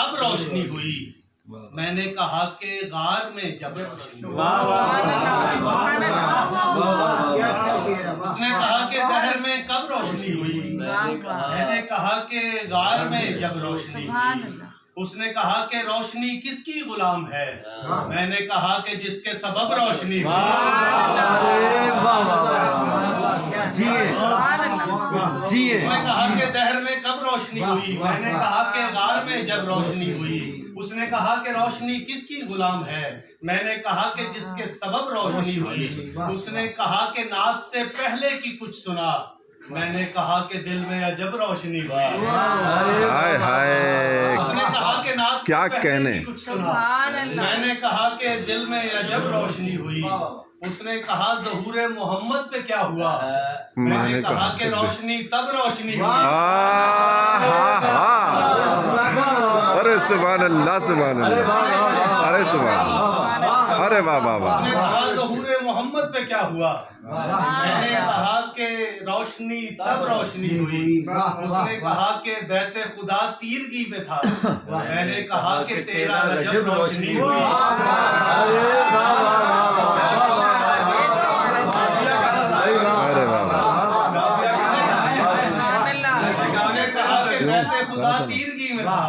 तब रोशनी हुई, मैंने कहा कि गार में जब रोशनी हुई। उसने कहा कि दहर में कब रोशनी हुई, मैंने कहा कि गार में जब रोशनी हुई। उसने कहा कि रोशनी किसकी गुलाम है, मैंने कहा कि जिसके सबब रोशनी हुई। उसने कहा कि दहर में कब रोशनी हुई, मैंने कहा कि गार में जब रोशनी हुई। उसने कहा कि रोशनी किसकी गुलाम है, मैंने कहा कि जिसके सबब रोशनी हुई। उसने कहा कि नात से पहले की कुछ सुना, मैंने कहा कि दिल में अजब रोशनी हुई। हाय हाय, उसने कहा कि नात से क्या पहले कहने। की कुछ सुना, मैंने कहा कि दिल में अजब रोशनी हुई। उसने कहा ज़हूर मोहम्मद पे क्या हुआ, मैंने कहा कि रोशनी तब रोशनी हुई। अरे सुभान अल्लाह, सुभान अल्लाह, अरे सुभान अल्लाह, अरे वाह वाह वाह। उसने कहा ज़हूर मोहम्मद पे क्या हुआ, मैंने कहा कि रोशनी तब रोशनी हुई। उसने कहा कि बैते खुदा तीरगी में था, मैंने कहा कि तेरा रजब रोशनी हुई। अरे वाह वाह, उसने कहा कि बैते खुदा तीरगी में था,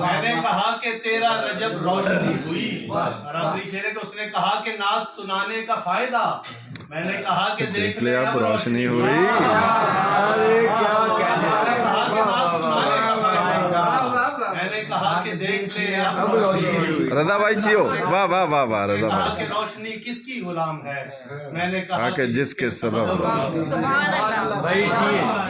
मैंने कहा कि तेरा रजब रोशनी हुई। और आखिरी शेर है कि उसने कहा कि नात सुनाने का फायदा, मैंने कहा कि देख ले अब रोशनी हुई। उसने कहा कि नात सुनाने का फायदा, मैंने कहा कि देख ले अब रोशनी हुई। रजा भाई जियो, वाह वाह वाह वाह, रजा कहा भाई। कि रोशनी किसकी गुलाम है, मैंने कहा कि जिसके सबब सुभान अल्लाह।